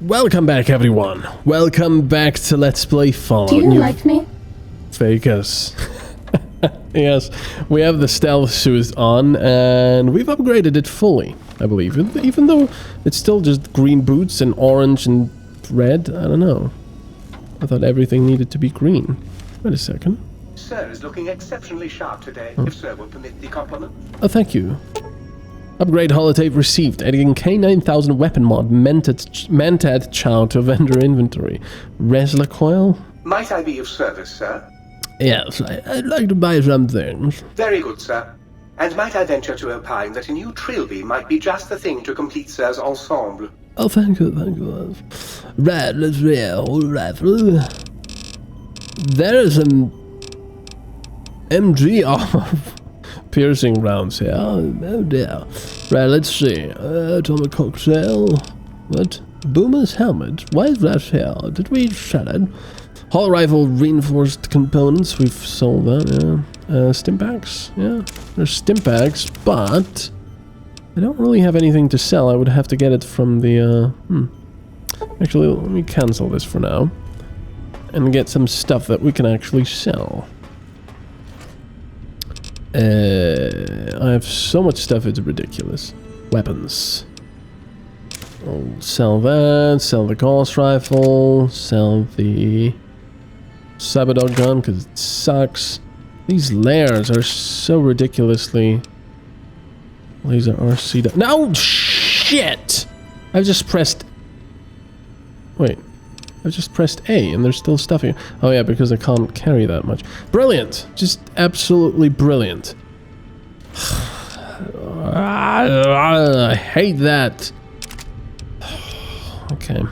Welcome back, everyone. Welcome back to Let's Play Fallout. Do you like me? Fake us. Yes, we have the stealth suit on, and we've upgraded it fully, I believe. Even though it's still just green boots and orange and red, I don't know. I thought everything needed to be green. Wait a second. Sir is looking exceptionally sharp today, if Sir will permit the compliment. Oh, thank you. Upgrade holotape received. Adding K9000 weapon mod. Mentat chow to vendor inventory. Resla coil? Might I be of service, sir? Yes, I'd like to buy some things. Very good, sir. And might I venture to opine that a new trilby might be just the thing to complete Sir's ensemble? Oh, thank you, thank you. Right, let's see. Old rifle. There is an MG piercing rounds here. Oh dear. Right, let's see. Atomic cocktail. What? Boomer's helmet. Why is that here? Did we shut it? Hull rifle reinforced components. We've sold that, yeah. Stim packs. Yeah. There's stim packs, but I don't really have anything to sell. I would have to get it from the, Actually, let me cancel this for now. And get some stuff that we can actually sell. I have so much stuff, it's ridiculous. Weapons. I'll sell that, sell the Gauss rifle, sell the Cyberdog gun because it sucks. These layers are so ridiculously... Laser RC... No! Shit! I've just pressed... Wait. I've just pressed A and there's still stuff here. Oh yeah, because I can't carry that much. Brilliant! Just absolutely brilliant. I hate that. Okay.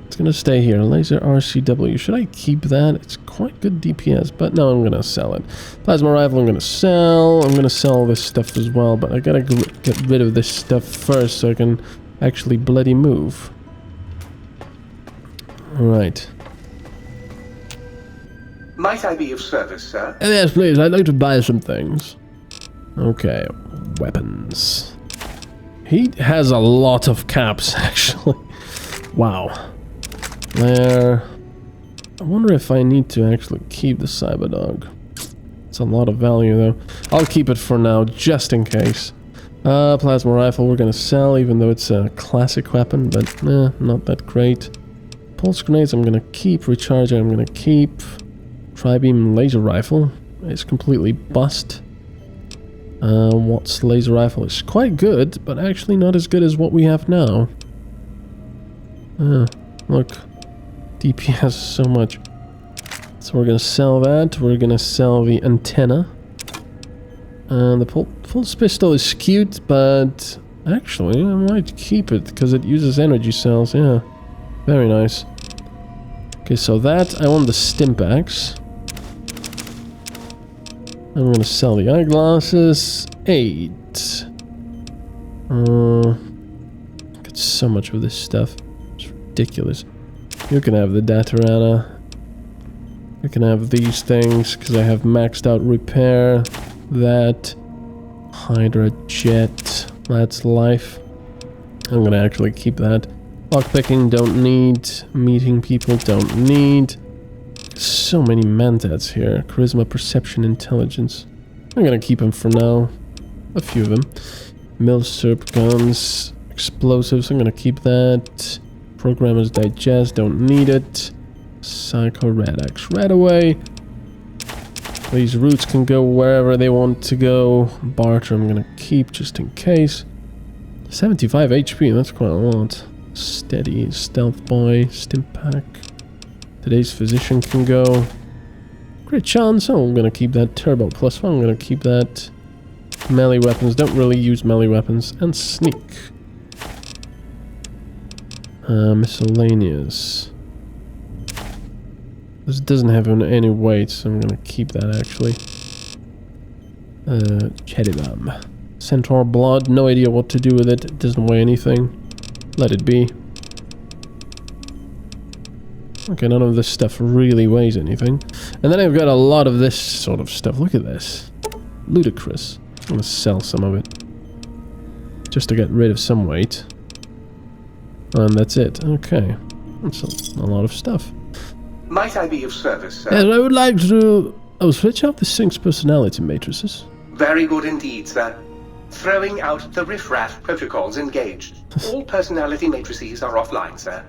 It's gonna stay here. Laser RCW. Should I keep that? It's quite good DPS, but no, I'm gonna sell it. Plasma rifle I'm gonna sell. I'm gonna sell this stuff as well, but I gotta get rid of this stuff first so I can actually bloody move. Alright. Might I be of service, sir? Yes, please. I'd like to buy some things. Okay. Weapons. He has a lot of caps, actually. Wow. There. I wonder if I need to actually keep the Cyberdog. It's a lot of value, though. I'll keep it for now, just in case. Plasma rifle we're gonna sell, even though it's a classic weapon, but not that great. Pulse grenades I'm gonna keep. Recharger I'm gonna keep. Tri-beam laser rifle is completely bust. Watt's laser rifle is quite good, but actually not as good as what we have now. Look. DPS so much. So we're gonna sell that. We're gonna sell the antenna. And the pulse pistol is cute, but actually I might keep it because it uses energy cells. Yeah, very nice. Okay, so that I want the stim packs. I'm gonna sell the eyeglasses. 8. Got so much of this stuff. It's ridiculous. You can have the Datarana. You can have these things because I have maxed out repair. That. Hydra jet. That's life. I'm gonna actually keep that. Lockpicking, don't need. Meeting people, don't need. So many mentats here. Charisma, perception, intelligence. I'm gonna keep them for now. A few of them. Milsurp guns. Explosives, I'm gonna keep that. Programmer's digest, don't need it. Psycho Radax right away. These roots can go wherever they want to go. Barter I'm gonna keep just in case. 75 HP, that's quite a lot. Steady, stealth boy, stim pack. Today's physician can go. Great chance, I'm gonna keep that turbo plus one, I'm gonna keep that. Melee weapons, don't really use melee weapons. And sneak. Miscellaneous. This doesn't have any weight, so I'm gonna keep that actually. Chedibam. Centaur blood, no idea what to do with it. It doesn't weigh anything. Let it be. Okay, none of this stuff really weighs anything. And then I've got a lot of this sort of stuff. Look at this. Ludicrous. I'm gonna sell some of it. Just to get rid of some weight. And that's it. Okay. That's a lot of stuff. Might I be of service, sir? Yes, I would like to... Oh, switch out the Sync's personality matrices. Very good indeed, sir. Throwing out the riffraff protocols engaged. All personality matrices are offline, sir.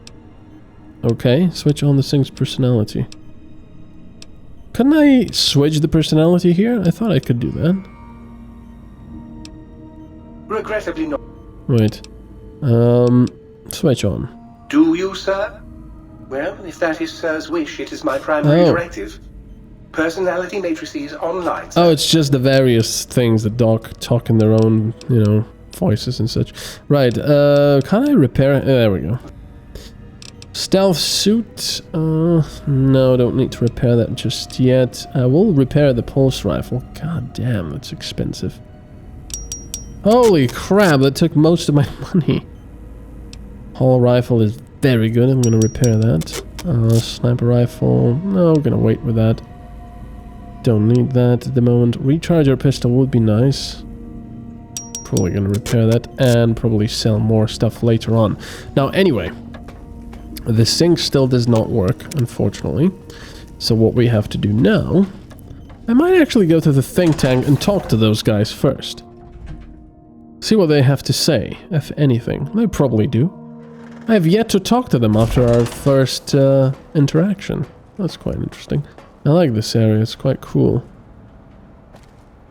Okay, switch on the Sync's personality. Couldn't I switch the personality here? I thought I could do that. Regrettably not. Wait. Switch on. Do you, sir? Well, if that is sir's wish, it is my primary directive. Personality matrices online, sir. Oh, it's just the various things that talk in their own, you know, voices and such. Right, can I repair it? There we go. Stealth suit? No, don't need to repair that just yet. I will repair the pulse rifle. God damn, that's expensive. Holy crap, that took most of my money. Hull rifle is very good, I'm gonna repair that. Sniper rifle, no, I'm gonna wait with that. Don't need that at the moment. Recharger pistol would be nice. Probably gonna repair that and probably sell more stuff later on. Now, anyway, the sync still does not work, unfortunately. So what we have to do now, I might actually go to the think tank and talk to those guys first. See what they have to say, if anything. They probably do. I have yet to talk to them after our first interaction. That's quite interesting. I like this area, it's quite cool.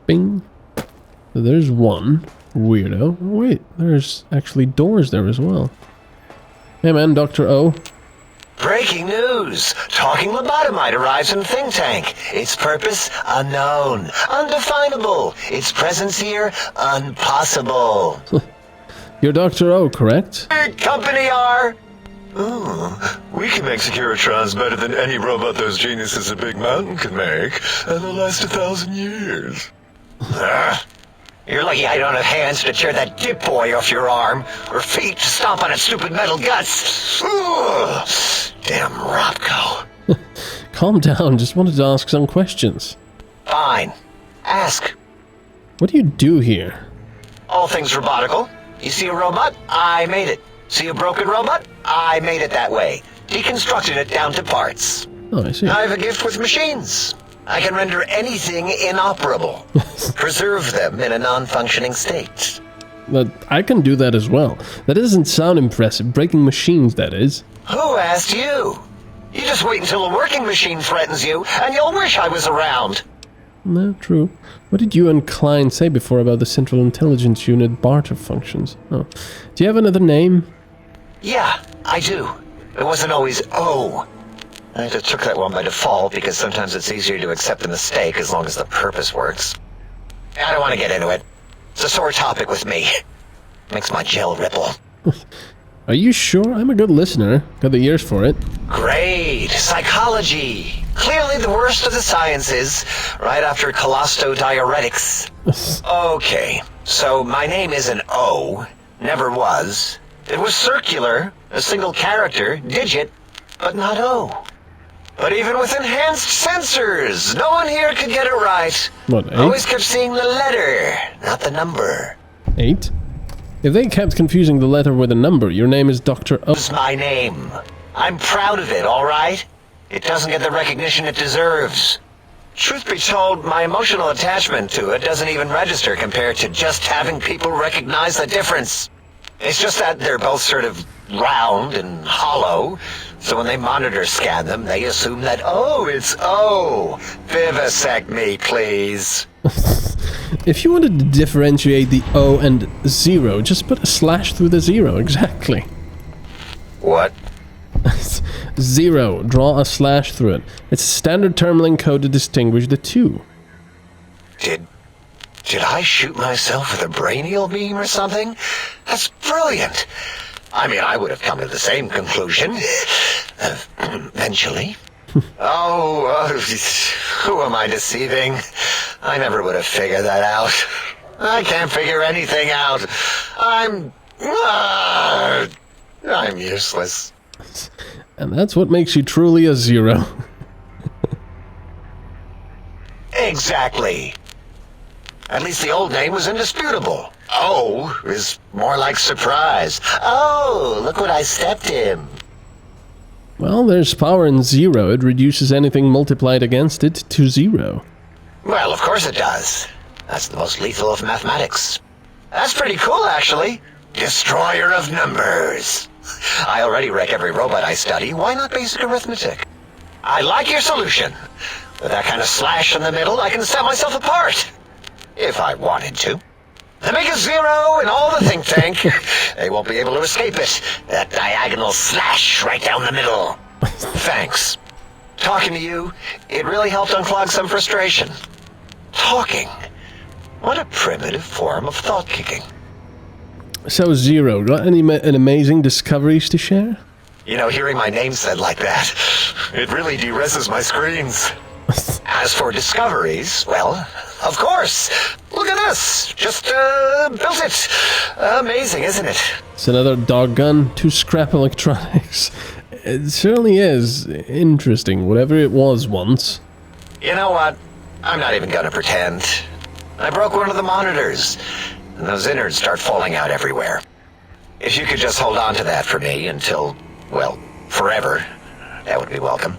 Bing. So there's one weirdo. Oh, wait, there's actually doors there as well. Hey man, Dr. O. Breaking news! Talking lobotomite arrives in think tank. Its purpose, unknown. Undefinable. Its presence here, impossible. You're Dr. O, correct? Company R! Ooh, we can make Securitrons better than any robot those geniuses at Big Mountain can make, and they'll last 1,000 years. You're lucky I don't have hands to tear that dip boy off your arm, or feet to stomp on its stupid metal guts. Ugh. Damn Robco. Calm down, just wanted to ask some questions. Fine. Ask. What do you do here? All things robotical. You see a robot? I made it. See a broken robot? I made it that way. Deconstructed it down to parts. Oh, I see. I have a gift with machines. I can render anything inoperable. Preserve them in a non-functioning state. But I can do that as well. That doesn't sound impressive. Breaking machines, that is. Who asked you? You just wait until a working machine threatens you, and you'll wish I was around. No, true. What did you and Klein say before about the Central Intelligence Unit barter functions? Oh. Do you have another name? Yeah, I do. It wasn't always O. I just took that one by default because sometimes it's easier to accept the mistake as long as the purpose works. I don't want to get into it. It's a sore topic with me. Makes my gel ripple. Are you sure? I'm a good listener. Got the ears for it. Great. Psychology. Clearly the worst of the sciences, right after colostodiuretics. Okay, so my name isn't O. Never was. It was circular, a single character, digit, but not O. But even with enhanced sensors, no one here could get it right. What, 8? Always kept seeing the letter, not the number. 8? If they kept confusing the letter with a number, your name is Dr. O. It's my name. I'm proud of it, all right? It doesn't get the recognition it deserves. Truth be told, my emotional attachment to it doesn't even register compared to just having people recognize the difference. It's just that they're both sort of round and hollow, so when they monitor scan them, they assume that, oh, it's O. Vivisect me, please. If you wanted to differentiate the O and 0, just put a slash through the 0, exactly. What? 0, draw a slash through it. It's a standard terminal code to distinguish the two. Did I shoot myself with a brainial beam or something? That's brilliant. I mean, I would have come to the same conclusion. Eventually. Who am I deceiving? I never would have figured that out. I can't figure anything out. I'm useless. And that's what makes you truly a 0. Exactly. At least the old name was indisputable. Oh is more like surprise. Oh, look what I stepped in. Well, there's power in 0. It reduces anything multiplied against it to 0. Well, of course it does. That's the most lethal of mathematics. That's pretty cool, actually. Destroyer of numbers. I already wreck every robot I study. Why not basic arithmetic? I like your solution. With that kind of slash in the middle, I can set myself apart. If I wanted to. The make a 0 and all the think tank. They won't be able to escape it. That diagonal slash right down the middle. Thanks. Talking to you, it really helped unclog some frustration. Talking. What a primitive form of thought kicking. So, 0, got any amazing discoveries to share? You know, hearing my name said like that, it really de-reses my screens. As for discoveries, well, of course. Look at this. Just, built it. Amazing, isn't it? It's another dog gun to scrap electronics. It certainly is interesting, whatever it was once. You know what? I'm not even gonna pretend. I broke one of the monitors, and those innards start falling out everywhere. If you could just hold on to that for me until, well, forever, that would be welcome.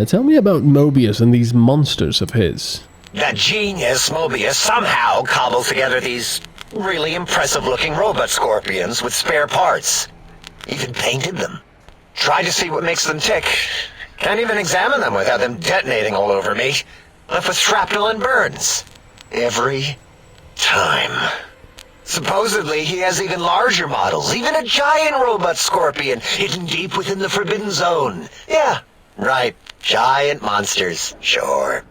Tell me about Mobius and these monsters of his. That genius Mobius somehow cobbles together these really impressive-looking robot scorpions with spare parts. Even painted them. Tried to see what makes them tick. Can't even examine them without them detonating all over me. Left with shrapnel and burns. Every time. Supposedly, he has even larger models, even a giant robot scorpion hidden deep within the Forbidden Zone. Yeah, right. Giant monsters, sure.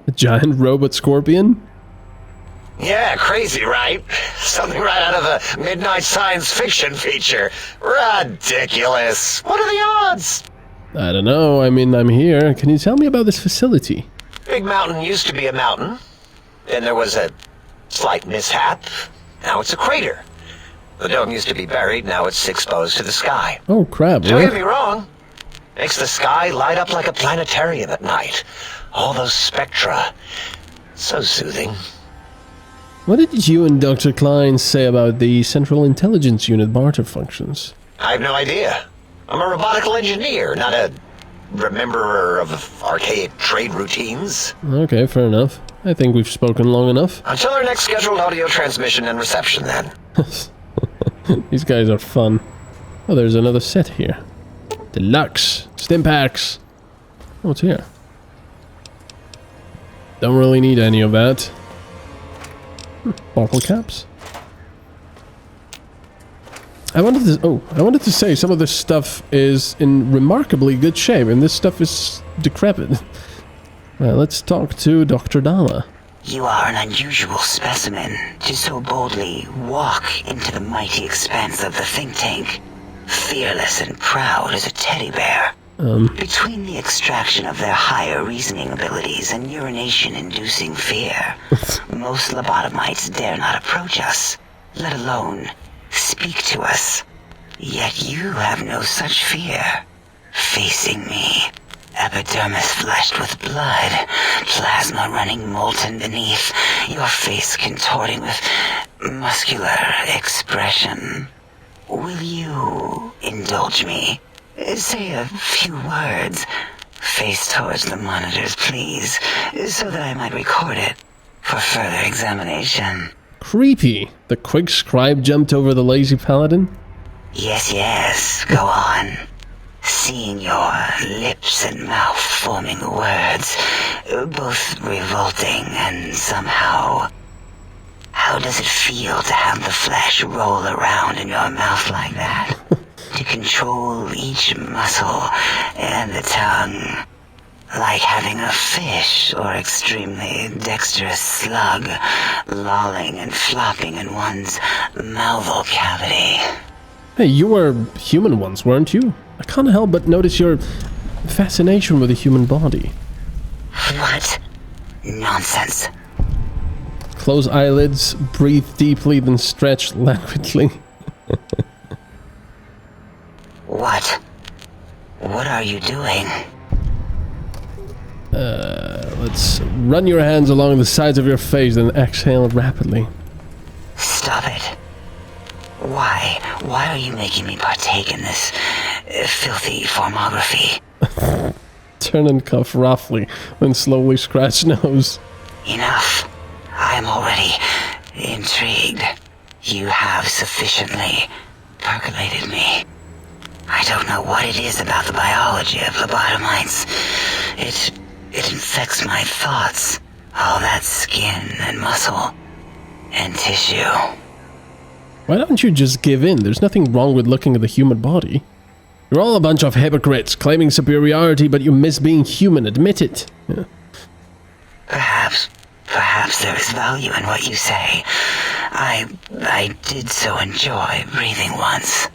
A giant robot scorpion? Yeah, crazy, right? Something right out of a midnight science fiction feature. Ridiculous. What are the odds? I don't know, I mean, I'm here. Can you tell me about this facility? Big Mountain used to be a mountain. Then there was a slight mishap. Now it's a crater. The dome used to be buried, now it's exposed to the sky. Oh, crap, Don't get really? me wrong. Makes the sky light up like a planetarium at night. All those spectra. So soothing. What did you and Dr. Klein say about the Central Intelligence Unit barter functions? I have no idea. I'm a robotical engineer, not a rememberer of archaic trade routines. Okay, fair enough. I think we've spoken long enough. Until our next scheduled audio transmission and reception, then. These guys are fun. Oh, there's another set here. Deluxe. Stimpaks. What's here? Don't really need any of that. Bottle caps. I wanted to say some of this stuff is in remarkably good shape, and this stuff is decrepit. Well, let's talk to Dr. Dala. You are an unusual specimen to so boldly walk into the mighty expanse of the think tank, fearless and proud as a teddy bear. Between the extraction of their higher reasoning abilities and urination-inducing fear, most lobotomites dare not approach us, let alone speak to us. Yet you have no such fear. Facing me, epidermis flushed with blood, plasma running molten beneath, your face contorting with muscular expression. Will you indulge me? Say a few words. Face towards the monitors, please, so that I might record it for further examination. Creepy. The quick scribe jumped over the lazy paladin. Yes, go on. Seeing your lips and mouth forming the words, both revolting and somehow... How does it feel to have the flesh roll around in your mouth like that? To control each muscle and the tongue, like having a fish or extremely dexterous slug lolling and flopping in one's malval cavity. Hey, you were human once, weren't you? I can't help but notice your fascination with the human body. What? Nonsense. Close eyelids, breathe deeply, then stretch languidly. What? What are you doing? Let's run your hands along the sides of your face, then exhale rapidly. Why are you making me partake in this filthy formography? Turn and cough roughly, then slowly scratch nose. Enough. I am already intrigued. You have sufficiently percolated me. I don't know what it is about the biology of lobotomites. It infects my thoughts. All that skin and muscle and tissue. Why don't you just give in? There's nothing wrong with looking at the human body. You're all a bunch of hypocrites, claiming superiority, but you miss being human, admit it. Yeah. Perhaps there is value in what you say. I did so enjoy breathing once,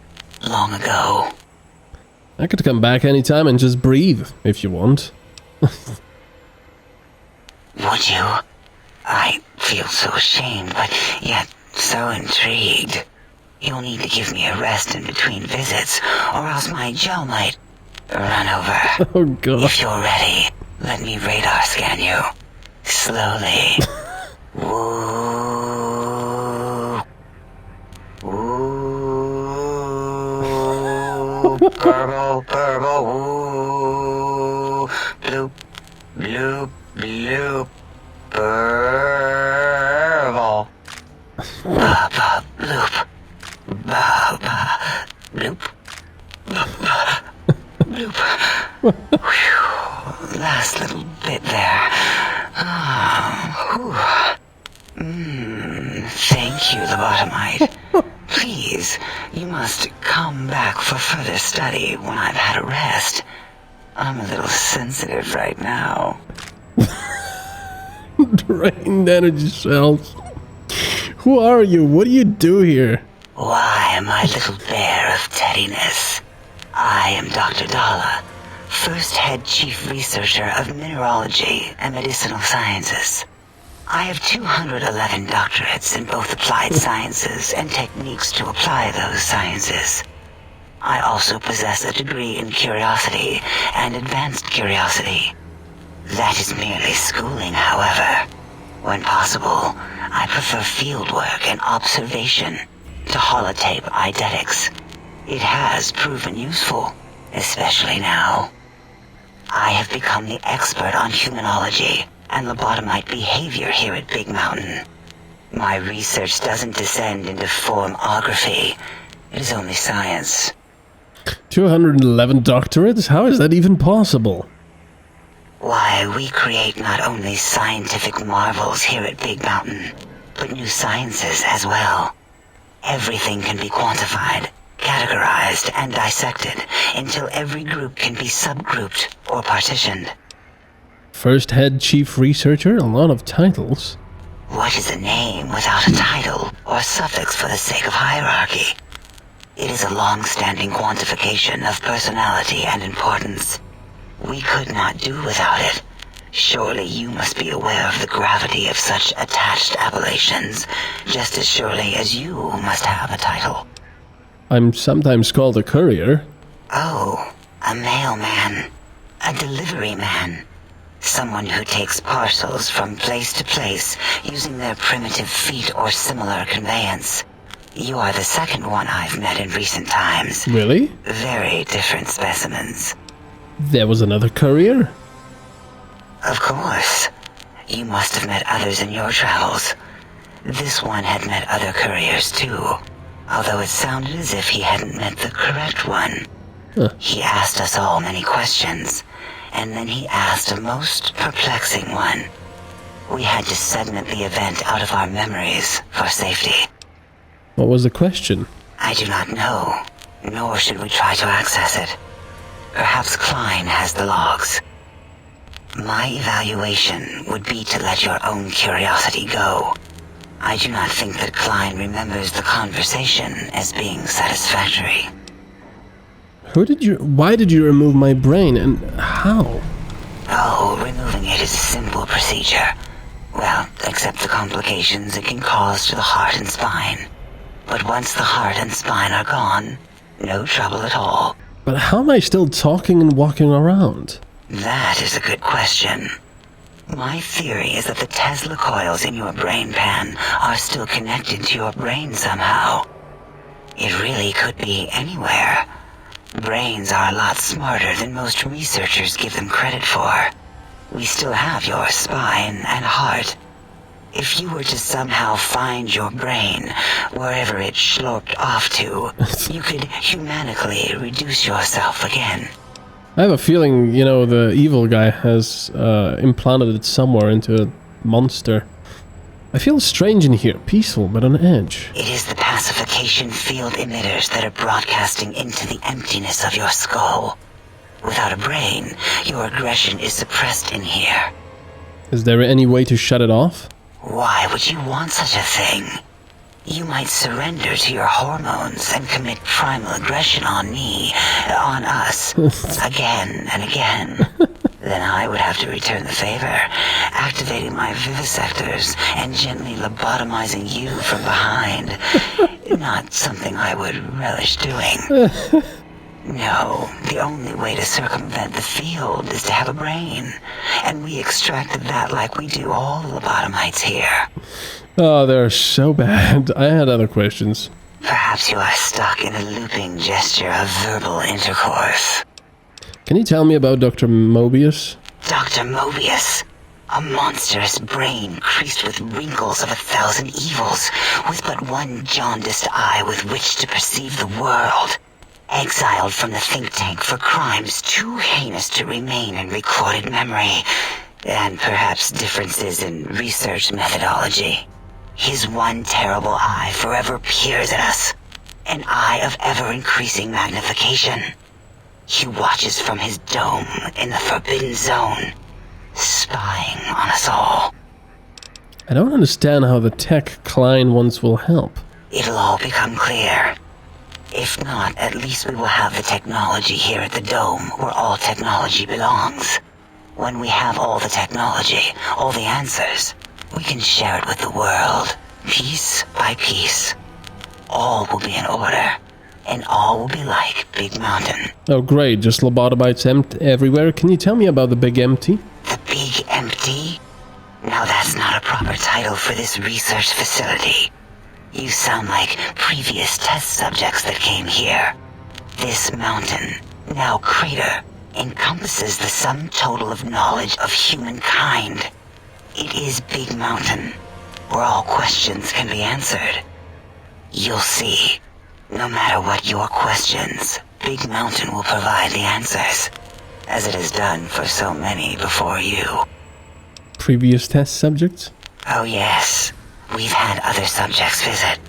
long ago. I could come back anytime and just breathe, if you want. Would you? I feel so ashamed, but yet so intrigued. You'll need to give me a rest in between visits, or else my gel might run over. Oh god. If you're ready, let me radar scan you. Slowly. Woo. Woo. Purple, woo. Bloop, bloop, bloop. Purple. Ba, bloop. Ba, bloop. Bloop. Whew. Last little bit there. Thank you, lobotomite. Please, you must come back for further study when I've had a rest. I'm a little sensitive right now. Drained energy cells. Who are you? What do you do here? Why, my little bear of teddiness. I am Dr. Dala, first head chief researcher of mineralogy and medicinal sciences. I have 211 doctorates in both applied sciences and techniques to apply those sciences. I also possess a degree in curiosity and advanced curiosity. That is merely schooling, however. When possible, I prefer fieldwork and observation to holotape eidetics. It has proven useful, especially now. I have become the expert on humanology and lobotomite behavior here at Big Mountain. My research doesn't descend into formography. It is only science. 211 doctorates? How is that even possible? Why, we create not only scientific marvels here at Big Mountain, but new sciences as well. Everything can be quantified, categorized, and dissected until every group can be subgrouped or partitioned. First head chief researcher? A lot of titles. What is a name without a title or suffix for the sake of hierarchy? It is a long-standing quantification of personality and importance. We could not do without it. Surely you must be aware of the gravity of such attached appellations, just as surely as you must have a title. I'm sometimes called a courier. Oh, a mailman. A delivery man. Someone who takes parcels from place to place using their primitive feet or similar conveyance. You are the second one I've met in recent times. Really? Very different specimens. There was another courier? Of course. You must have met others in your travels. This one had met other couriers too, although it sounded as if he hadn't met the correct one. Huh. He asked us all many questions, and then he asked a most perplexing one. We had to segment the event out of our memories for safety. What was the question? I do not know, nor should we try to access it. Perhaps Klein has the logs. My evaluation would be to let your own curiosity go. I do not think that Klein remembers the conversation as being satisfactory. Why did you remove my brain, and how? Oh, removing it is a simple procedure. Well, except the complications it can cause to the heart and spine. But once the heart and spine are gone, no trouble at all. But how am I still talking and walking around? That is a good question. My theory is that the Tesla coils in your brain pan are still connected to your brain somehow. It really could be anywhere. Brains are a lot smarter than most researchers give them credit for. We still have your spine and heart. If you were to somehow find your brain, wherever it schlorped off to, you could humanically reduce yourself again. I have a feeling, you know, the evil guy has implanted it somewhere into a monster. I feel strange in here, peaceful but on edge. It is the pacification field emitters that are broadcasting into the emptiness of your skull. Without a brain, your aggression is suppressed in here. Is there any way to shut it off? Why would you want such a thing? You might surrender to your hormones and commit primal aggression on me, on us, again and again. Then I would have to return the favor, activating my vivisectors and gently lobotomizing you from behind. Not something I would relish doing. No, the only way to circumvent the field is to have a brain. And we extracted that like we do all the lobotomites here. Oh, they're so bad. I had other questions. Perhaps you are stuck in a looping gesture of verbal intercourse. Can you tell me about Dr. Mobius? Dr. Mobius. A monstrous brain creased with wrinkles of 1,000 evils, with but one jaundiced eye with which to perceive the world. Exiled from the think tank for crimes too heinous to remain in recorded memory, and perhaps differences in research methodology. His one terrible eye forever peers at us, an eye of ever-increasing magnification. He watches from his dome in the Forbidden Zone, spying on us all. I don't understand how the tech Klein wants will help. It'll all become clear. If not, at least we will have the technology here at the Dome, where all technology belongs. When we have all the technology, all the answers, we can share it with the world, piece by piece. All will be in order, and all will be like Big Mountain. Oh great, just lobotomites everywhere. Can you tell me about the Big Empty? The Big Empty? Now that's not a proper title for this research facility. You sound like previous test subjects that came here. This mountain, now crater, encompasses the sum total of knowledge of humankind. It is Big Mountain, where all questions can be answered. You'll see. No matter what your questions, Big Mountain will provide the answers, as it has done for so many before you. Previous test subjects? Oh yes. We've had other subjects visit.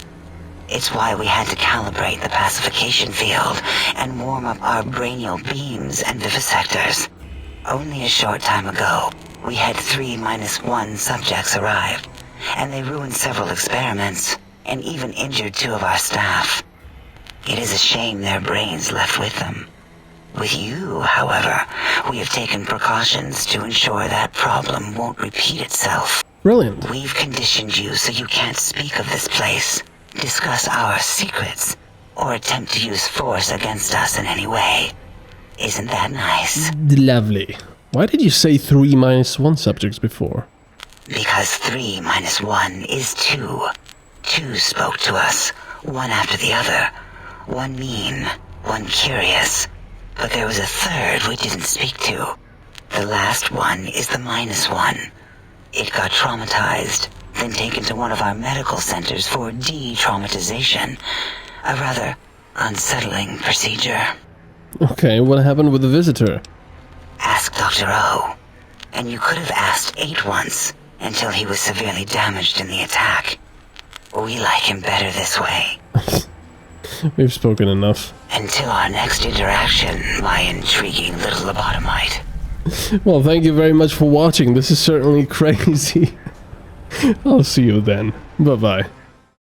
It's why we had to calibrate the pacification field and warm up our brainial beams and vivisectors. Only a short time ago, we had 3-1 subjects arrive, and they ruined several experiments and even injured 2 of our staff. It is a shame their brains left with them. With you, however, we have taken precautions to ensure that problem won't repeat itself. Brilliant. We've conditioned you so you can't speak of this place, discuss our secrets, or attempt to use force against us in any way. Isn't that nice? Lovely. Why did you say 3-1 subjects before? Because 3-1 is 2. 2 spoke to us, one after the other. One mean, one curious. But there was a third we didn't speak to. The last one is the -1. It got traumatized, then taken to one of our medical centers for de-traumatization. A rather unsettling procedure. Okay, what happened with the visitor? Ask Dr. O. And you could have asked 8 once, until he was severely damaged in the attack. We like him better this way. We've spoken enough. Until our next interaction, my intriguing little lobotomite. Well, thank you very much for watching. This is certainly crazy. I'll see you then. Bye-bye.